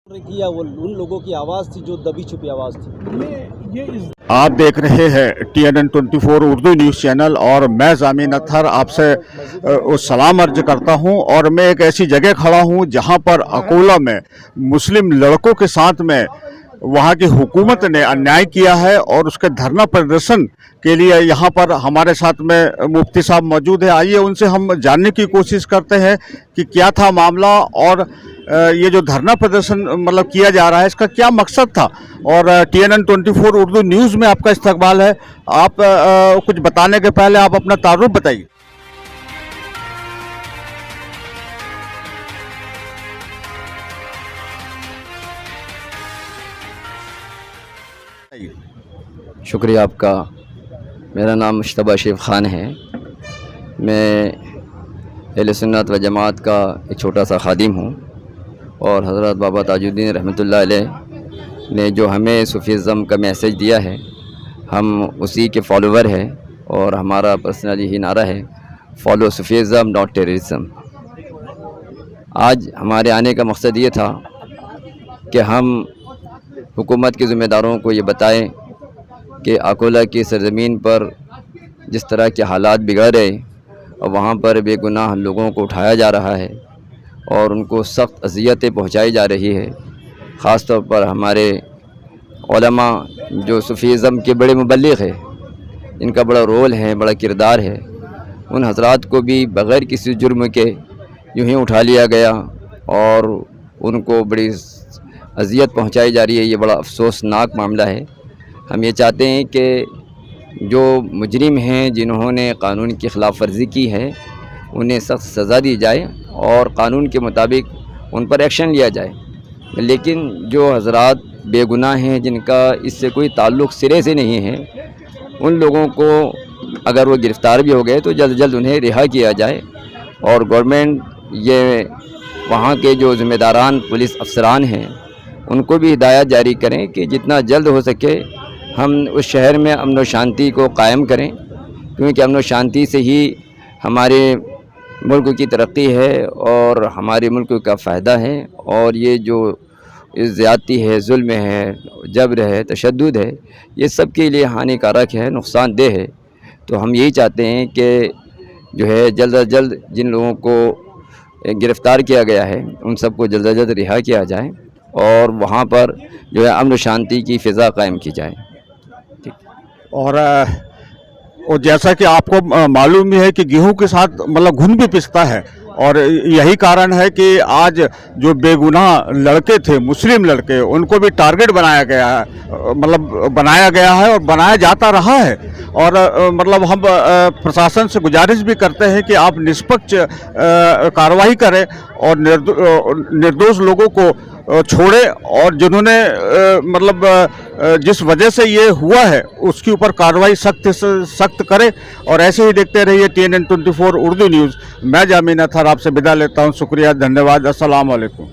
किया वो उन लोगों की आवाज़ थी जो दबी छुपी आवाज़ थी। आप देख रहे हैं TNN24 उर्दू न्यूज़ चैनल और मैं ज़मीन अतहर आपसे सलाम अर्ज करता हूं। और मैं एक ऐसी जगह खड़ा हूं जहां पर अकोला में मुस्लिम लड़कों के साथ में वहां की हुकूमत ने अन्याय किया है और उसके धरना प्रदर्शन के लिए यहां पर हमारे साथ में मुफ्ती साहब मौजूद है। आइए उनसे हम जानने की कोशिश करते हैं कि क्या था मामला और ये जो धरना प्रदर्शन मतलब किया जा रहा है इसका क्या मकसद था। और TNN24 उर्दू न्यूज़ में आपका इस्तकबाल है। आप कुछ बताने के पहले आप अपना तारुफ बताइए। शुक्रिया आपका। मेरा नाम मुश्तबा शेख ख़ान है। मैं अहले सुन्नत व जमात का एक छोटा सा खादिम हूँ और हज़रत बाबा ताजुद्दीन रहमतुल्लाह अलैह ने जो हमें सूफीज़्म का मैसेज दिया है हम उसी के फॉलोवर हैं और हमारा पर्सनली ही नारा है फॉलो सूफीज़्म नॉट टेररिज्म। आज हमारे आने का मकसद ये था कि हम हुकूमत के ज़िम्मेदारों को ये बताएं कि अकोला की सरज़मीन पर जिस तरह के हालात बिगड़ रहे और वहाँ पर बेगुनाह लोगों को उठाया जा रहा है और उनको सख्त अज़ियतें पहुँचाई जा रही है। ख़ास तौर पर हमारे उलमा जो सूफीज़्म के बड़े मुबल्लिग़ है, इनका बड़ा रोल है, बड़ा किरदार है, उन हज़रात को भी बग़ैर किसी जुर्म के यूँ ही उठा लिया गया और उनको बड़ी अज़ियत पहुँचाई जा रही है। ये बड़ा अफसोसनाक मामला है। हम ये चाहते हैं कि जो मुजरिम हैं जिन्होंने कानून की ख़िलाफ़ वर्जी की है उन्हें सख्त सज़ा दी जाए और कानून के मुताबिक उन पर एक्शन लिया जाए। लेकिन जो हज़रात बेगुनाह हैं जिनका इससे कोई ताल्लुक़ सिरे से नहीं है, उन लोगों को अगर वो गिरफ़्तार भी हो गए तो जल्द जल्द उन्हें रिहा किया जाए। और गवर्नमेंट ये वहाँ के जो ज़िम्मेदारान पुलिस अफसरान हैं उनको भी हिदायत जारी करें कि जितना जल्द हो सके हम उस शहर में अमन व शांति को कायम करें, क्योंकि अमन व शांति से ही हमारे मुल्क की तरक्की है और हमारे मुल्क का फ़ायदा है। और ये जो ज़्यादती है, जुल्म है, जबर है, तशद्दुद है, ये सब के लिए हानिकारक है, नुकसानदेह है। तो हम यही चाहते हैं कि जो है जल्द अज जल्द जिन लोगों को गिरफ़्तार किया गया है उन सबको जल्द अज जल्द रिहा किया जाए और वहाँ पर जो है अमन शांति की फ़िज़ा कायम की जाए। और जैसा कि आपको मालूम ही है कि गेहूं के साथ मतलब घुन भी पिसता है और यही कारण है कि आज जो बेगुनाह लड़के थे, मुस्लिम लड़के, उनको भी टारगेट बनाया गया है, मतलब बनाया गया है और बनाया जाता रहा है। और मतलब हम प्रशासन से गुजारिश भी करते हैं कि आप निष्पक्ष कार्रवाई करें और निर्दोष लोगों को छोड़े और जिन्होंने मतलब जिस वजह से ये हुआ है उसके ऊपर कार्रवाई सख्त से सख्त करे। और ऐसे ही देखते रहिए TNN24 उर्दू न्यूज़। मैं ज़मीन अतहर आपसे विदा लेता हूँ। शुक्रिया, धन्यवाद, अस्सलाम वालेकुम।